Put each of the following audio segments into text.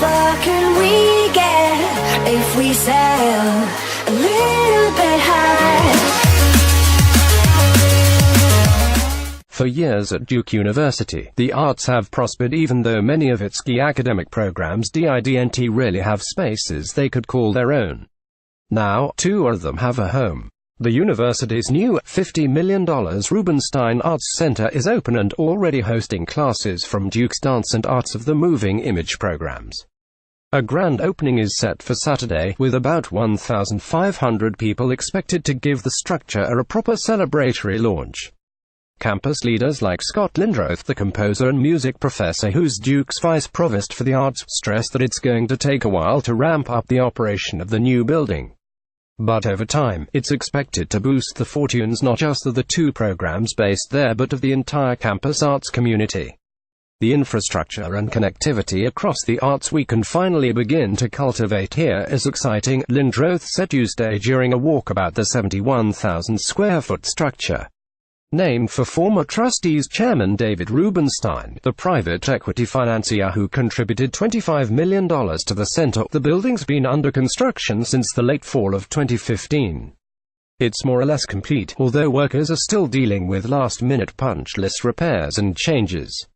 far can we get if we sail a little bit high? For years at Duke University, the arts have prospered even though many of its key academic programs didn't really have spaces they could call their own. Now, two of them have a home. The university's new $50 million Rubenstein Arts Center is open and already hosting classes from Duke's Dance and Arts of the Moving Image programs. A grand opening is set for Saturday, with about 1,500 people expected to give the structure a proper celebratory launch. Campus leaders like Scott Lindroth, the composer and music professor who's Duke's vice provost for the arts, stress that it's going to take a while to ramp up the operation of the new building. But over time, it's expected to boost the fortunes not just of the two programs based there but of the entire campus arts community. The infrastructure and connectivity across the arts we can finally begin to cultivate here is exciting, Lindroth said Tuesday during a walkabout the 71,000 square foot structure. Named for former trustees chairman David Rubenstein, the private equity financier who contributed $25 million to the center, the building's been under construction since the late fall of 2015. It's more or less complete, although workers are still dealing with last-minute punch list repairs and changes.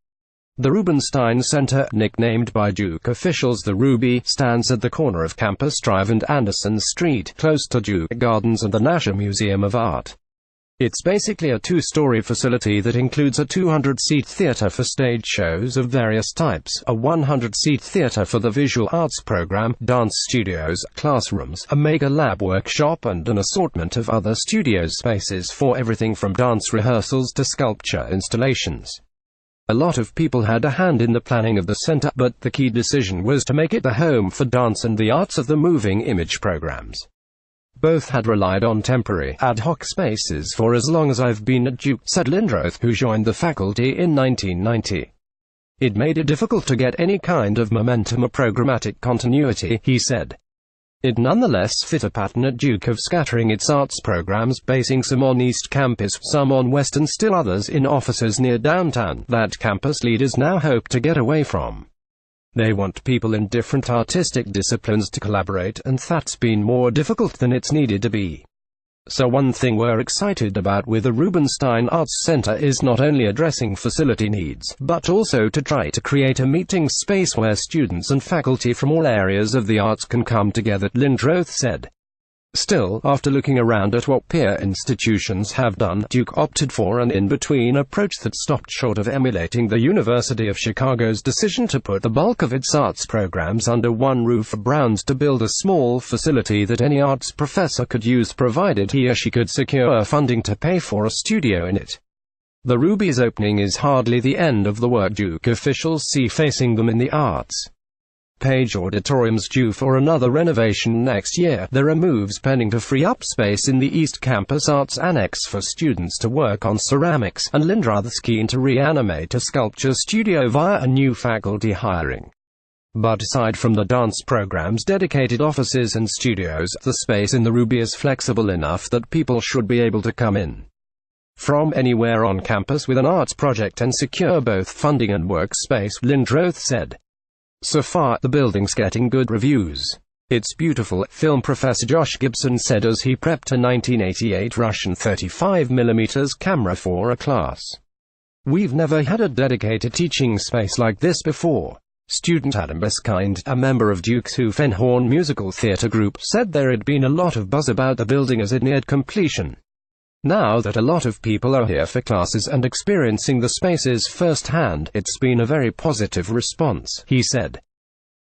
The Rubenstein Center, nicknamed by Duke officials the Ruby, stands at the corner of Campus Drive and Anderson Street, close to Duke Gardens and the National Museum of Art. It's basically a two-story facility that includes a 200-seat theater for stage shows of various types, a 100-seat theater for the visual arts program, dance studios, classrooms, a mega lab workshop and an assortment of other studio spaces for everything from dance rehearsals to sculpture installations. A lot of people had a hand in the planning of the center, but the key decision was to make it the home for dance and the arts of the moving image programs. Both had relied on temporary, ad hoc spaces for as long as I've been at Duke, said Lindroth, who joined the faculty in 1990. It made it difficult to get any kind of momentum or programmatic continuity, he said. It nonetheless fit a pattern at Duke of scattering its arts programs, basing some on East Campus, some on West and still others in offices near downtown, that campus leaders now hope to get away from. They want people in different artistic disciplines to collaborate, and that's been more difficult than it's needed to be. So one thing we're excited about with the Rubenstein Arts Center is not only addressing facility needs, but also to try to create a meeting space where students and faculty from all areas of the arts can come together, Lindroth said. Still, after looking around at what peer institutions have done, Duke opted for an in-between approach that stopped short of emulating the University of Chicago's decision to put the bulk of its arts programs under one roof, Browns to build a small facility that any arts professor could use provided he or she could secure funding to pay for a studio in it. The Ruby's opening is hardly the end of the work Duke officials see facing them in the arts. Page Auditorium's due for another renovation next year. There are moves pending to free up space in the East Campus Arts Annex for students to work on ceramics, and Lindroth's keen to reanimate a sculpture studio via a new faculty hiring. But aside from the dance program's dedicated offices and studios, the space in the Ruby is flexible enough that people should be able to come in from anywhere on campus with an arts project and secure both funding and workspace, Lindroth said. So far, the building's getting good reviews. It's beautiful, film professor Josh Gibson said as he prepped a 1988 Russian 35mm camera for a class. We've never had a dedicated teaching space like this before. Student Adam Beskind, a member of Duke's Hoofenhorn musical theater group, said there had been a lot of buzz about the building as it neared completion. Now that a lot of people are here for classes and experiencing the spaces firsthand, it's been a very positive response, he said.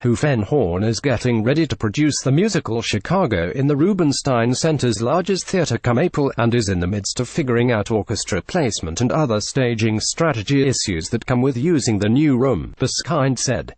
Hoofenhorn is getting ready to produce the musical Chicago in the Rubenstein Center's largest theater come April, and is in the midst of figuring out orchestra placement and other staging strategy issues that come with using the new room, Beskind said.